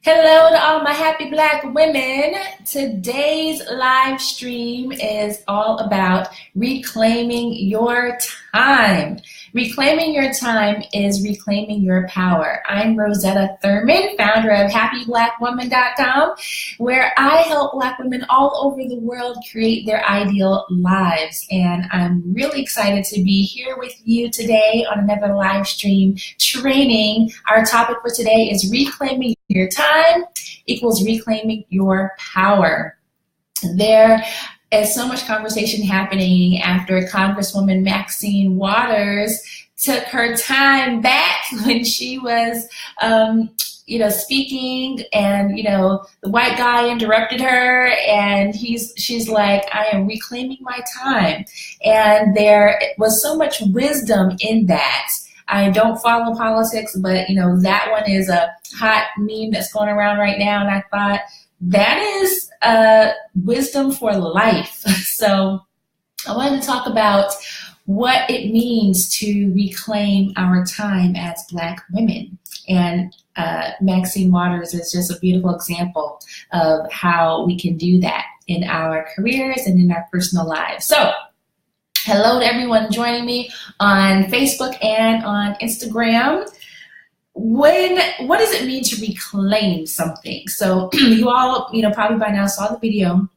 Hello to all my happy Black women. Today's live stream is all about reclaiming your time. Reclaiming your time is reclaiming your power. I'm Rosetta Thurman, founder of happyblackwoman.com, where I help Black women all over the world create their ideal lives. And I'm really excited to be here with you today on another live stream training. Our topic for today is reclaiming your time equals reclaiming your power. There is so much conversation happening after Congresswoman Maxine Waters took her time back when she was speaking, and the white guy interrupted her, and she's like, I am reclaiming my time. And there was so much wisdom in that. I don't follow politics, but that one is a hot meme that's going around right now, and I thought that is wisdom for life. So I wanted to talk about what it means to reclaim our time as Black women. And Maxine Waters is just a beautiful example of how we can do that in our careers and in our personal lives. So hello to everyone joining me on Facebook and on Instagram. What does it mean to reclaim something? So you all, probably by now saw the video.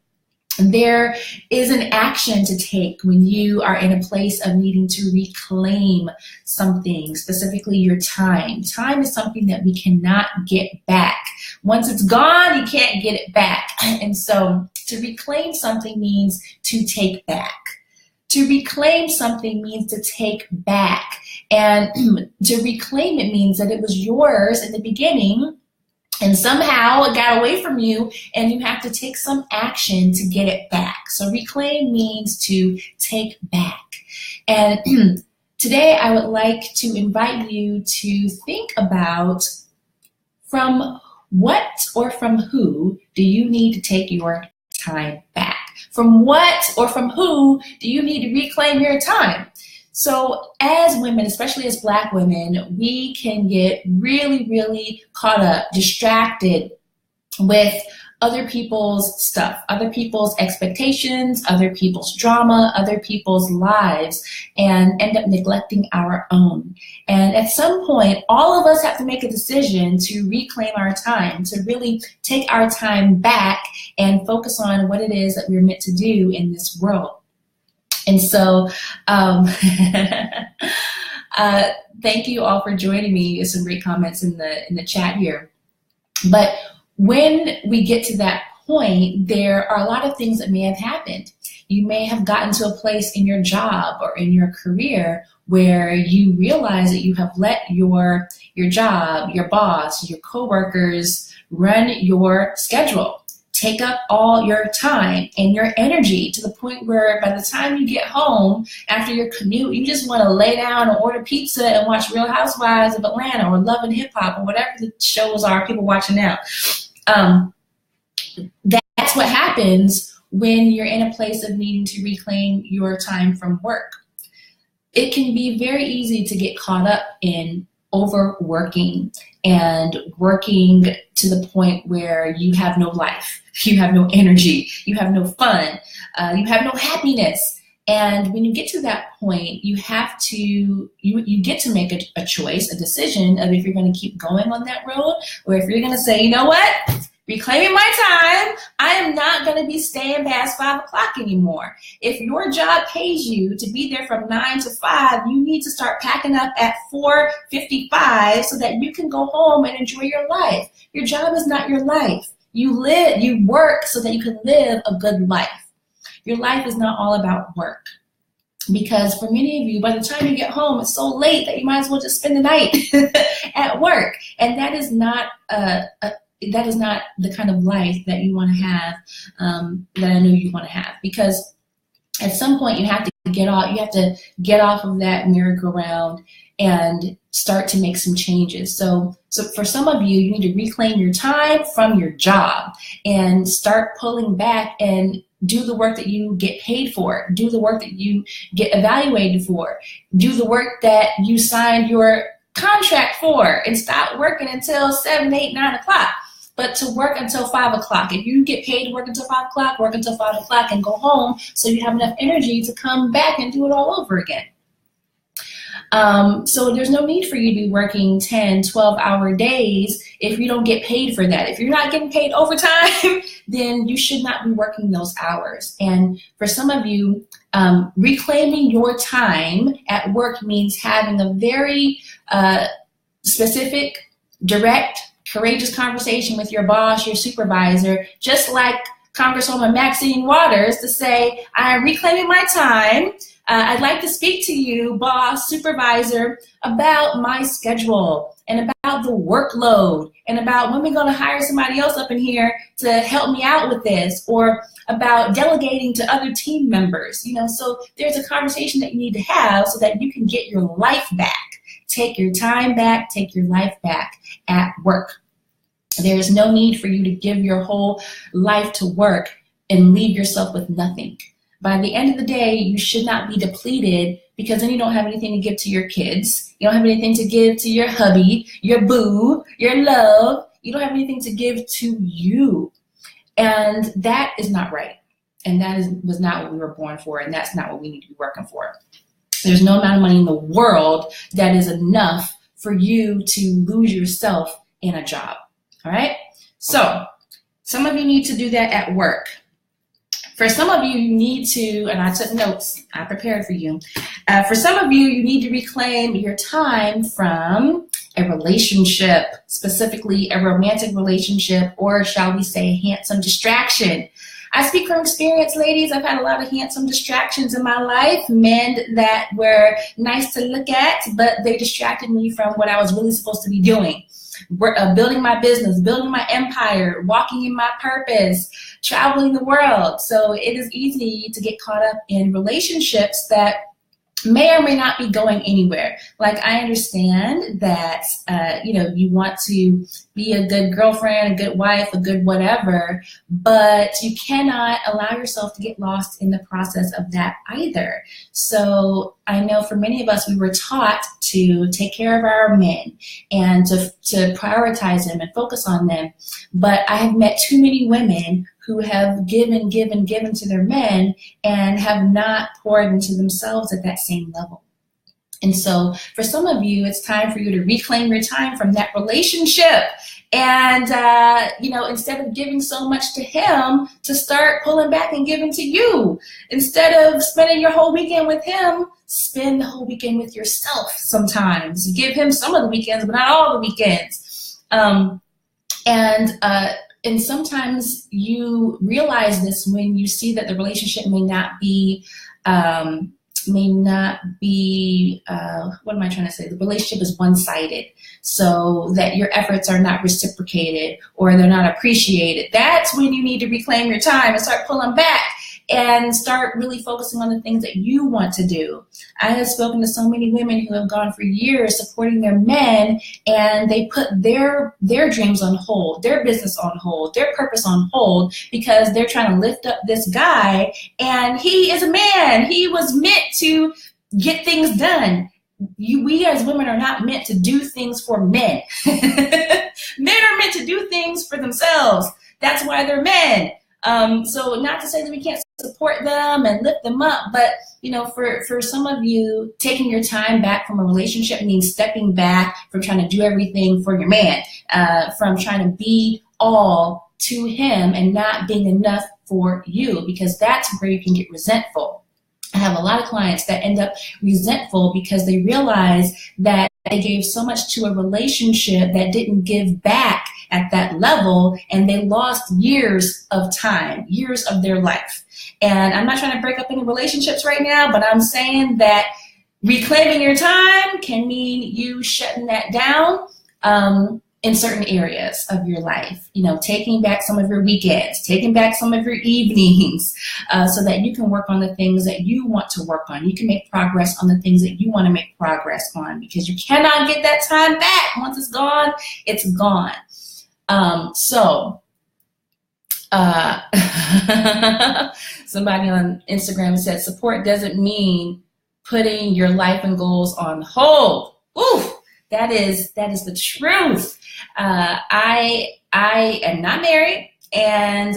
There is an action to take when you are in a place of needing to reclaim something, specifically your time. Time is something that we cannot get back. Once it's gone, you can't get it back. And so to reclaim something means to take back. To reclaim something means to take back. And to reclaim it means that it was yours in the beginning, and somehow it got away from you, and you have to take some action to get it back. So reclaim means to take back. And today I would like to invite you to think about, from what or from who do you need to take your time back? From what or from who do you need to reclaim your time? So as women, especially as Black women, we can get really, really caught up, distracted with other people's stuff, other people's expectations, other people's drama, other people's lives, and end up neglecting our own. And at some point, all of us have to make a decision to reclaim our time, to really take our time back and focus on what it is that we're meant to do in this world. And so thank you all for joining me. There's some great comments in the chat here. But when we get to that point, there are a lot of things that may have happened. You may have gotten to a place in your job or in your career where you realize that you have let your job, your boss, your coworkers run your schedule, take up all your time and your energy, to the point where by the time you get home after your commute, you just want to lay down and order pizza and watch Real Housewives of Atlanta or Love and Hip Hop or whatever the shows are people watching now. That's what happens when you're in a place of needing to reclaim your time from work. It can be very easy to get caught up in overworking and working to the point where you have no life, you have no energy, you have no fun, you have no happiness. And when you get to that point, you have to, you get to make a choice, a decision of if you're going to keep going on that road, or if you're going to say, you know what, reclaiming my time, I am not going to be staying past 5 o'clock anymore. If your job pays you to be there from 9 to 5, you need to start packing up at 4:55 so that you can go home and enjoy your life. Your job is not your life. You work so that you can live a good life. Your life is not all about work. Because for many of you, by the time you get home, it's so late that you might as well just spend the night at work. And that is not the kind of life that you want to have, that I know you want to have. Because at some point you have to get off of that merry-go-round and start to make some changes. So for some of you, you need to reclaim your time from your job and start pulling back and do the work that you get paid for. Do the work that you get evaluated for. Do the work that you signed your contract for, and stop working until 7, 8, 9 o'clock. but to work until 5 o'clock. If you get paid to work until 5 o'clock, work until 5 o'clock and go home so you have enough energy to come back and do it all over again. So there's no need for you to be working 10, 12-hour days if you don't get paid for that. If you're not getting paid overtime, then you should not be working those hours. And for some of you, reclaiming your time at work means having a very specific, direct, courageous conversation with your boss, your supervisor, just like Congresswoman Maxine Waters, to say, I'm reclaiming my time. I'd like to speak to you, boss, supervisor, about my schedule and about the workload and about when we're going to hire somebody else up in here to help me out with this, or about delegating to other team members. So there's a conversation that you need to have so that you can get your life back. Take your time back, take your life back at work. There is no need for you to give your whole life to work and leave yourself with nothing. By the end of the day, you should not be depleted, because then you don't have anything to give to your kids. You don't have anything to give to your hubby, your boo, your love. You don't have anything to give to you. And that is not right. And that was not what we were born for. And that's not what we need to be working for. There's no amount of money in the world that is enough for you to lose yourself in a job. All right? So some of you need to do that at work. For some of you, you need to, and I took notes, I prepared for you. For some of you, you need to reclaim your time from a relationship, specifically a romantic relationship, or shall we say handsome distraction. I speak from experience, ladies. I've had a lot of handsome distractions in my life, men that were nice to look at, but they distracted me from what I was really supposed to be doing. Building my business, building my empire, walking in my purpose, traveling the world. So it is easy to get caught up in relationships that may or may not be going anywhere. Like, I understand that, you want to be a good girlfriend, a good wife, a good whatever, but you cannot allow yourself to get lost in the process of that either. So I know for many of us, we were taught to take care of our men and to prioritize them and focus on them. But I have met too many women who have given to their men and have not poured into themselves at that same level. And so for some of you, it's time for you to reclaim your time from that relationship. And, instead of giving so much to him, to start pulling back and giving to you. Instead of spending your whole weekend with him, spend the whole weekend with yourself sometimes. Give him some of the weekends, but not all the weekends. And sometimes you realize this when you see that the relationship may not be, what am I trying to say? The relationship is one-sided, so that your efforts are not reciprocated or they're not appreciated. That's when you need to reclaim your time and start pulling back and start really focusing on the things that you want to do. I have spoken to so many women who have gone for years supporting their men, and they put their dreams on hold, their business on hold, their purpose on hold, because they're trying to lift up this guy, and he is a man. He was meant to get things done. We as women are not meant to do things for men. Men are meant to do things for themselves. That's why they're men. So not to say that we can't support them and lift them up, but for some of you, taking your time back from a relationship means stepping back from trying to do everything for your man, from trying to be all to him and not being enough for you, because that's where you can get resentful. I have a lot of clients that end up resentful because they realize that they gave so much to a relationship that didn't give back at that level, and they lost years of time, years of their life. And I'm not trying to break up any relationships right now, but I'm saying that reclaiming your time can mean you shutting that down in certain areas of your life. Taking back some of your weekends, taking back some of your evenings, so that you can work on the things that you want to work on. You can make progress on the things that you want to make progress on, because you cannot get that time back. Once it's gone, it's gone. Somebody on Instagram said, support doesn't mean putting your life and goals on hold. Ooh, that is the truth. I am not married, and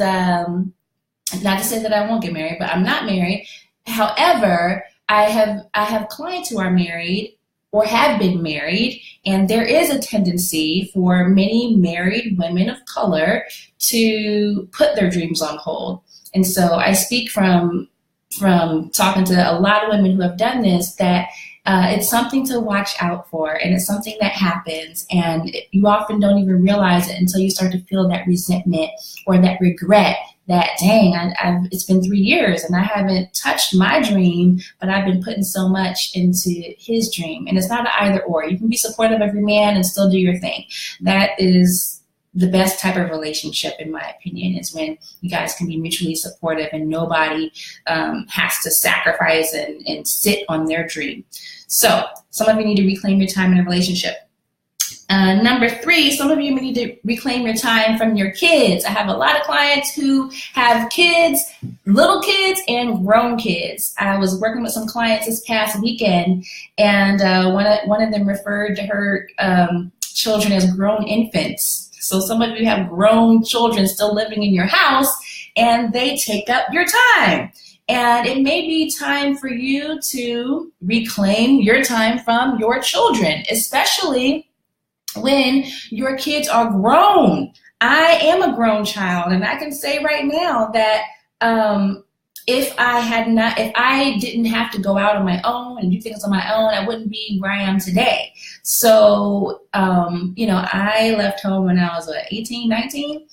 not to say that I won't get married, but I'm not married. However, I have clients who are married or have been married, and there is a tendency for many married women of color to put their dreams on hold. And so I speak from talking to a lot of women who have done this, that it's something to watch out for, and it's something that happens, and you often don't even realize it until you start to feel that resentment or that regret that, dang, it's been 3 years and I haven't touched my dream, but I've been putting so much into his dream. And it's not an either or. You can be supportive of your man and still do your thing. That is the best type of relationship, in my opinion, is when you guys can be mutually supportive and nobody has to sacrifice and sit on their dream. So some of you need to reclaim your time in a relationship. Number 3, some of you need to reclaim your time from your kids. I have a lot of clients who have kids, little kids and grown kids. I was working with some clients this past weekend, and one of them referred to her children as grown infants. So some of you have grown children still living in your house, and they take up your time. And it may be time for you to reclaim your time from your children, especially when your kids are grown. I am a grown child, and I can say right now that if I didn't have to go out on my own and do things on my own, I wouldn't be where I am today. So, I left home when I was 18, 19,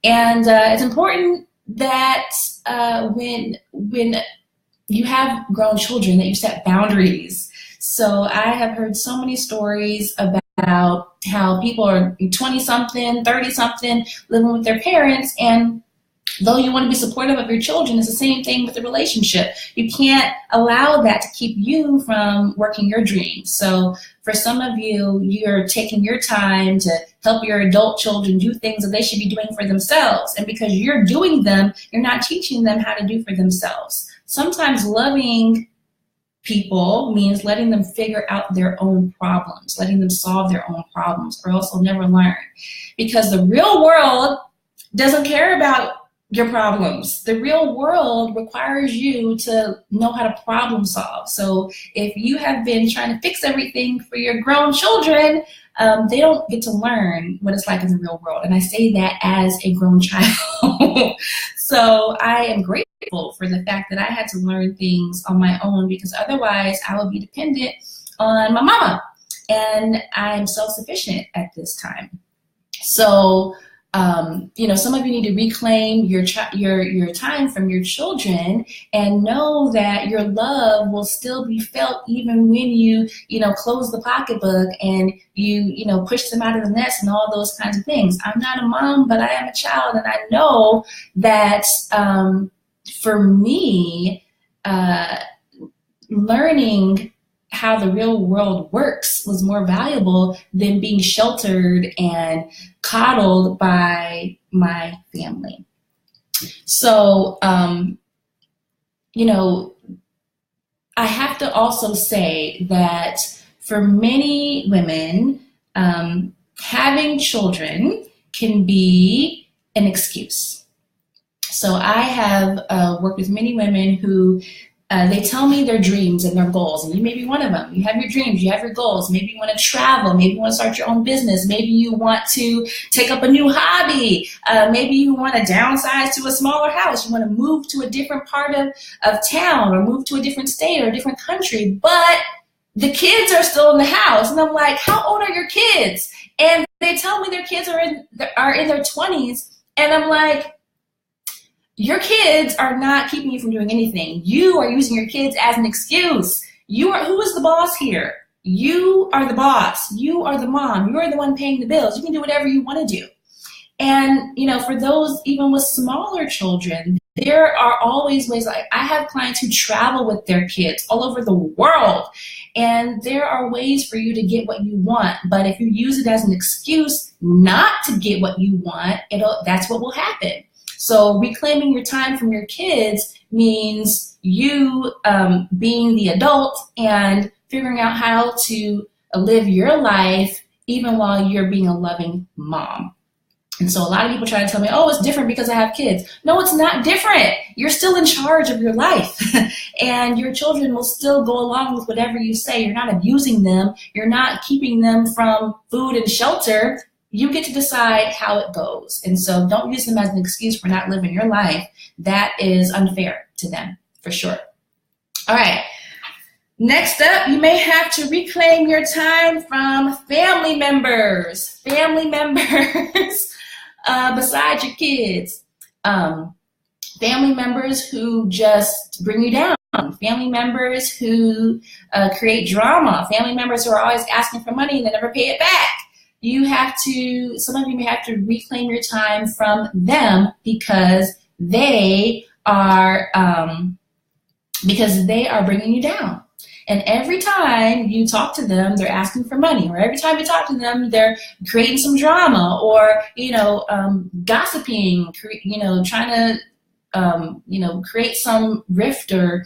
and it's important that when you have grown children, that you set boundaries. So I have heard so many stories about how people are 20-something, 30-something, living with their parents, and though you want to be supportive of your children, it's the same thing with the relationship. You can't allow that to keep you from working your dreams. So for some of you, you're taking your time to help your adult children do things that they should be doing for themselves. And because you're doing them, you're not teaching them how to do for themselves. Sometimes loving people means letting them figure out their own problems, letting them solve their own problems, or else they'll never learn. Because the real world doesn't care about your problems. The real world requires you to know how to problem solve. So if you have been trying to fix everything for your grown children, they don't get to learn what it's like in the real world. And I say that as a grown child. So I am grateful for the fact that I had to learn things on my own, because otherwise I would be dependent on my mama. And I'm self-sufficient at this time. So some of you need to reclaim your time from your children, and know that your love will still be felt even when you close the pocketbook and you push them out of the nest and all those kinds of things. I'm not a mom, but I am a child, and I know that for me, learning how the real world works was more valuable than being sheltered and coddled by my family. So, I have to also say that for many women, having children can be an excuse. So I have worked with many women who they tell me their dreams and their goals, and you may be one of them. You have your dreams, you have your goals. Maybe you want to travel, maybe you want to start your own business, maybe you want to take up a new hobby, maybe you want to downsize to a smaller house, you want to move to a different part of town, or move to a different state or a different country, but the kids are still in the house. And I'm like, how old are your kids? And they tell me their kids are in their 20s, and I'm like, your kids are not keeping you from doing anything. You are using your kids as an excuse. Who is the boss here? You are the boss. You are the mom. You are the one paying the bills. You can do whatever you want to do. And, for those even with smaller children, there are always ways. Like, I have clients who travel with their kids all over the world, and there are ways for you to get what you want. But if you use it as an excuse not to get what you want, that's what will happen. So reclaiming your time from your kids means you being the adult and figuring out how to live your life even while you're being a loving mom. And so a lot of people try to tell me, oh, it's different because I have kids. No, it's not different. You're still in charge of your life. And your children will still go along with whatever you say. You're not abusing them. You're not keeping them from food and shelter. You get to decide how it goes. And so don't use them as an excuse for not living your life. That is unfair to them, for sure. All right. Next up, you may have to reclaim your time from family members. Family members. Besides your kids, family members who just bring you down, family members who create drama, family members who are always asking for money and they never pay it back. Some of you may have to reclaim your time from them because they are bringing you down. And every time you talk to them, they're asking for money, or every time you talk to them, they're creating some drama, or, gossiping, trying to, create some rift or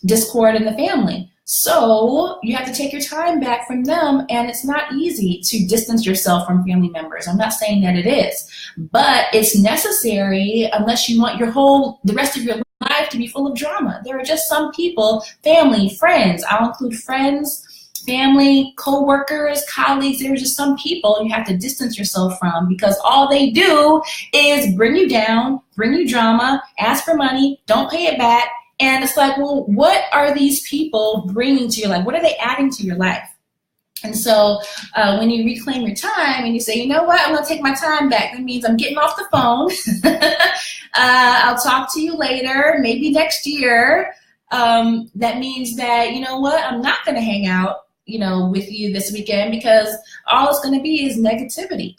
discord in the family. So you have to take your time back from them, and it's not easy to distance yourself from family members. I'm not saying that it is, but it's necessary unless you want the rest of your life to be full of drama. There are just some people, family, friends, I'll include friends, family, co-workers, colleagues. There are just some people you have to distance yourself from because all they do is bring you down, bring you drama, ask for money, don't pay it back. And it's like, well, what are these people bringing to your life? What are they adding to your life? And so when you reclaim your time and you say, you know what, I'm going to take my time back. That means I'm getting off the phone. I'll talk to you later, maybe next year. That means that, you know what, I'm not going to hang out, with you this weekend because all it's going to be is negativity,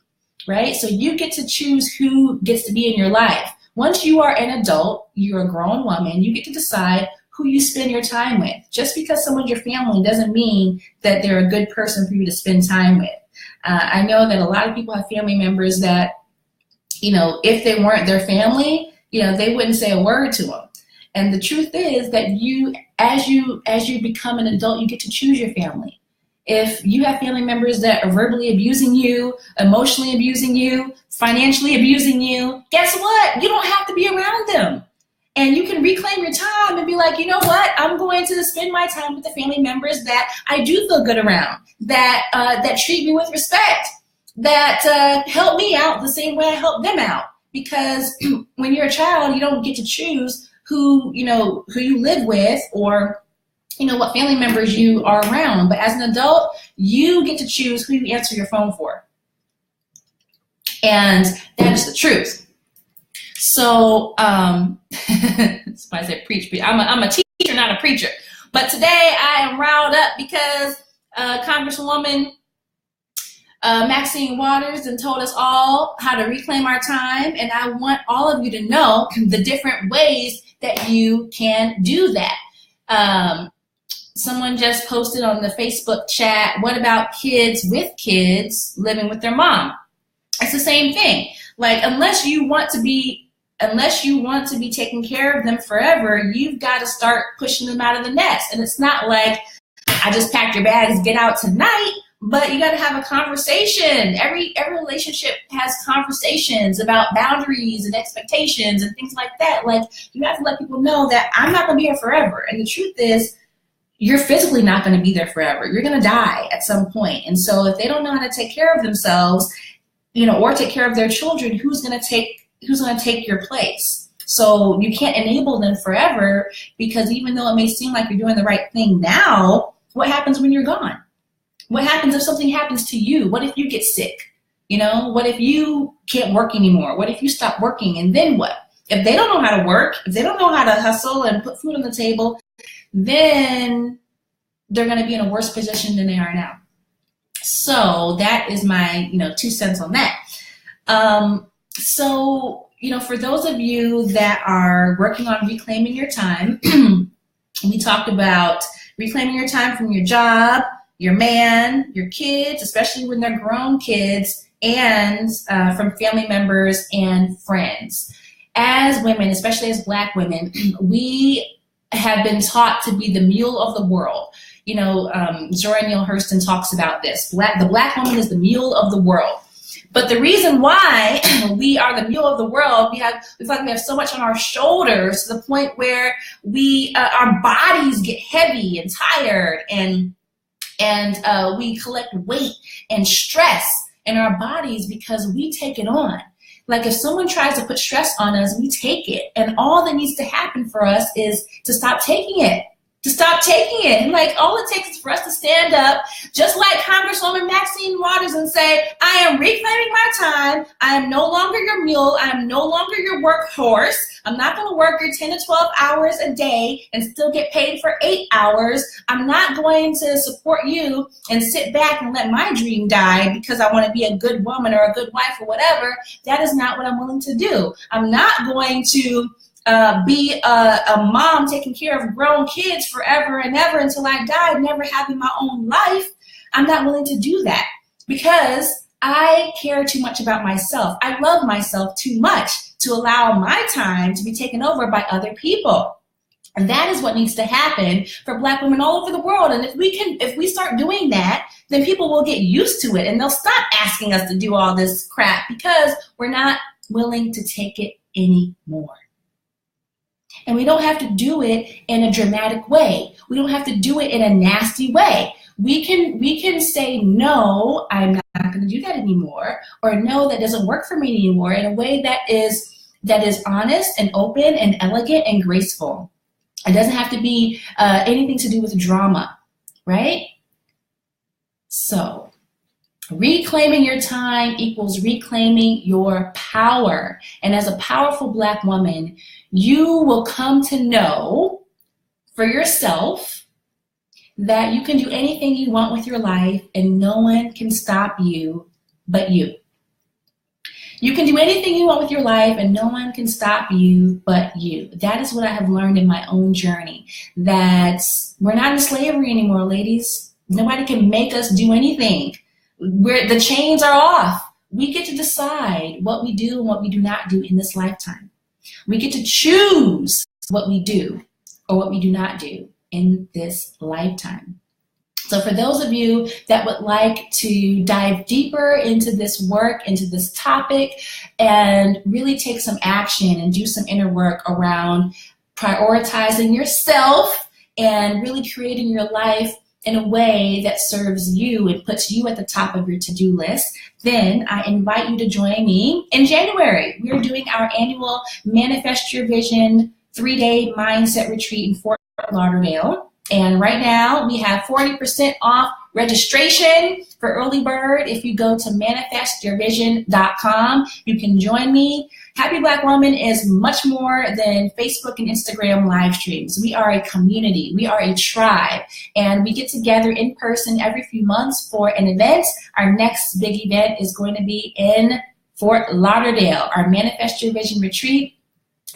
right? So you get to choose who gets to be in your life. Once you are an adult, you're a grown woman, you get to decide who you spend your time with. Just because someone's your family doesn't mean that they're a good person for you to spend time with. I know that a lot of people have family members that, if they weren't their family, they wouldn't say a word to them. And the truth is that as you become an adult, you get to choose your family. If you have family members that are verbally abusing you, emotionally abusing you, financially abusing you, guess what? You don't have to be around them. And you can reclaim your time and be like, you know what? I'm going to spend my time with the family members that I do feel good around, that treat me with respect, that help me out the same way I help them out. Because when you're a child, you don't get to choose who you live with or what family members you are around. But as an adult, you get to choose who you answer your phone for. And that is the truth. So, that's why I said preach. I'm a teacher, not a preacher. But today I am riled up because Congresswoman Maxine Waters and told us all how to reclaim our time. And I want all of you to know the different ways that you can do that. Someone just posted on the Facebook chat, what about kids with kids living with their mom? It's the same thing. Like, unless you want to be taking care of them forever, you've got to start pushing them out of the nest. And it's not like, I just packed your bags, get out tonight, but you got to have a conversation. Every relationship has conversations about boundaries and expectations and things like that. Like, you have to let people know that I'm not going to be here forever. And the truth is, you're physically not going to be there forever. You're going to die at some point. And so if they don't know how to take care of themselves, or take care of their children, who's going to take your place? So you can't enable them forever, because even though it may seem like you're doing the right thing now, what happens when you're gone? What happens if something happens to you? What if you get sick? What if you can't work anymore? What if you stop working? And then what? If they don't know how to work, if they don't know how to hustle and put food on the table, then they're going to be in a worse position than they are now. So that is my, 2 cents on that. So, for those of you that are working on reclaiming your time, we talked about reclaiming your time from your job, your man, your kids, especially when they're grown kids, and from family members and friends. As women, especially as Black women, we have been taught to be the mule of the world. Zora Neale Hurston talks about this. The Black woman is the mule of the world. But the reason why we are the mule of the world, we feel like we have so much on our shoulders to the point where our bodies get heavy and tired, and we collect weight and stress in our bodies because we take it on. Like if someone tries to put stress on us, we take it. And all that needs to happen for us is to stop taking it. And like all it takes is for us to stand up, just like Congresswoman Maxine Waters, and say, I am reclaiming my time. I am no longer your mule. I am no longer your workhorse. I'm not going to work your 10 to 12 hours a day and still get paid for 8 hours. I'm not going to support you and sit back and let my dream die because I want to be a good woman or a good wife or whatever. That is not what I'm willing to do. I'm not going to be a mom taking care of grown kids forever and ever until I die, never having my own life. I'm not willing to do that because I care too much about myself. I love myself too much to allow my time to be taken over by other people. And that is what needs to happen for Black women all over the world. And if we start doing that, then people will get used to it and they'll stop asking us to do all this crap because we're not willing to take it anymore. And we don't have to do it in a dramatic way. We don't have to do it in a nasty way. We can say, no, I'm not going to do that anymore, or no, that doesn't work for me anymore, in a way that is honest and open and elegant and graceful. It doesn't have to be anything to do with drama, right? So reclaiming your time equals reclaiming your power. And as a powerful Black woman, you will come to know for yourself that you can do anything you want with your life and no one can stop you but you. You can do anything you want with your life and no one can stop you but you. That is what I have learned in my own journey, that we're not in slavery anymore, ladies. Nobody can make us do anything. The chains are off. We get to decide what we do and what we do not do in this lifetime. We get to choose what we do or what we do not do in this lifetime. So for those of you that would like to dive deeper into this work, into this topic, and really take some action and do some inner work around prioritizing yourself and really creating your life in a way that serves you and puts you at the top of your to-do list, then I invite you to join me in January. We're doing our annual Manifest Your Vision 3-day mindset retreat in Fort Lauderdale. And right now we have 40% off registration for early bird. If you go to manifestyourvision.com, you can join me. Happy Black Woman is much more than Facebook and Instagram live streams. We are a community. We are a tribe. And we get together in person every few months for an event. Our next big event is going to be in Fort Lauderdale, our Manifest Your Vision retreat.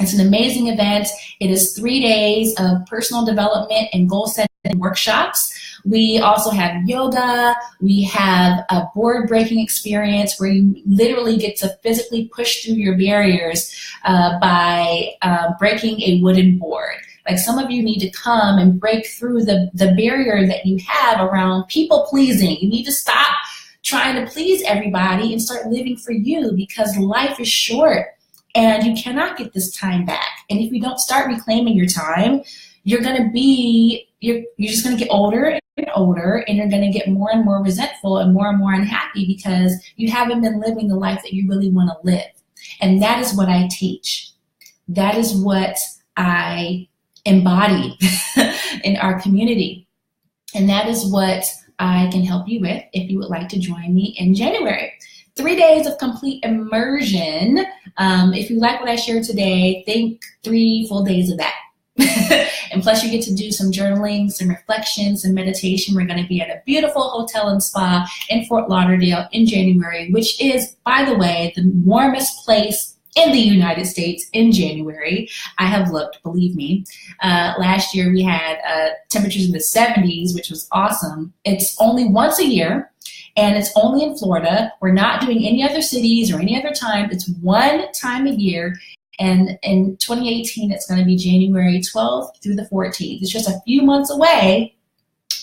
It's an amazing event. It is 3 days of personal development and goal setting workshops. We also have yoga. We have a board breaking experience where you literally get to physically push through your barriers by breaking a wooden board. Like, some of you need to come and break through the barrier that you have around people pleasing. You need to stop trying to please everybody and start living for you, because life is short. And you cannot get this time back. And if you don't start reclaiming your time, you're just going to get older and older, and you're going to get more and more resentful and more unhappy because you haven't been living the life that you really want to live. And that is what I teach. That is what I embody in our community. And that is what I can help you with if you would like to join me in January. 3 days of complete immersion. If you like what I shared today, think 3 full days of that. And plus you get to do some journaling, some reflections, some meditation. We're going to be at a beautiful hotel and spa in Fort Lauderdale in January, which is, by the way, the warmest place in the United States in January. I have looked, believe me. Last year we had temperatures in the 70s, which was awesome. It's only once a year. And it's only in Florida. We're not doing any other cities or any other time. It's one time a year. And in 2018, it's going to be January 12th through the 14th. It's just a few months away,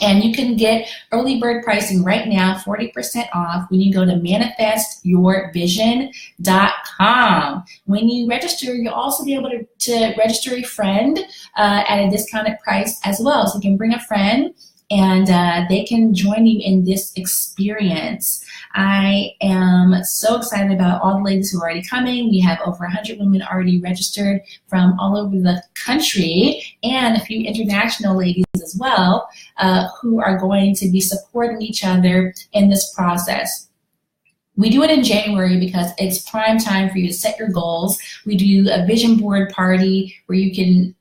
And you can get early bird pricing right now, 40% off, when you go to manifestyourvision.com. When you register, you'll also be able to register a friend at a discounted price as well. So you can bring a friend and they can join you in this experience. I am so excited about all the ladies who are already coming. We have over 100 women already registered from all over the country, and a few international ladies as well, who are going to be supporting each other in this process. We do it in January because it's prime time for you to set your goals. We do a vision board party where you can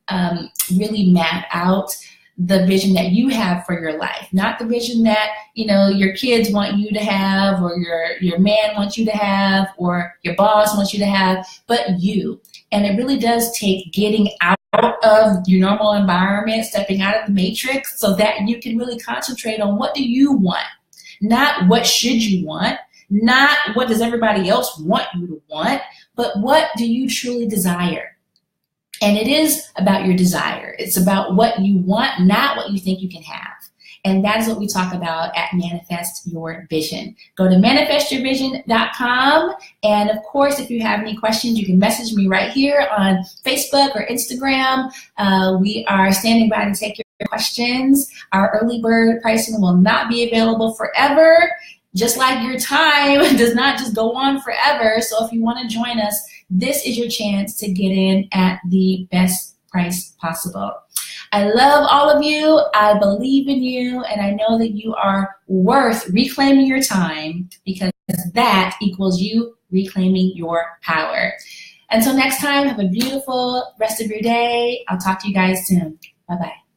really map out the vision that you have for your life, not the vision that your kids want you to have, or your man wants you to have, or your boss wants you to have, but you. And it really does take getting out of your normal environment, stepping out of the matrix, so that you can really concentrate on what do you want, not what should you want, not what does everybody else want you to want, but what do you truly desire. And it is about your desire. It's about what you want, not what you think you can have. And that is what we talk about at Manifest Your Vision. Go to manifestyourvision.com. And of course, if you have any questions, you can message me right here on Facebook or Instagram. We are standing by to take your questions. Our early bird pricing will not be available forever. Just like your time does not just go on forever. So if you want to join us, this is your chance to get in at the best price possible. I love all of you. I believe in you, and I know that you are worth reclaiming your time, because that equals you reclaiming your power. Until next time, have a beautiful rest of your day. I'll talk to you guys soon. Bye-bye.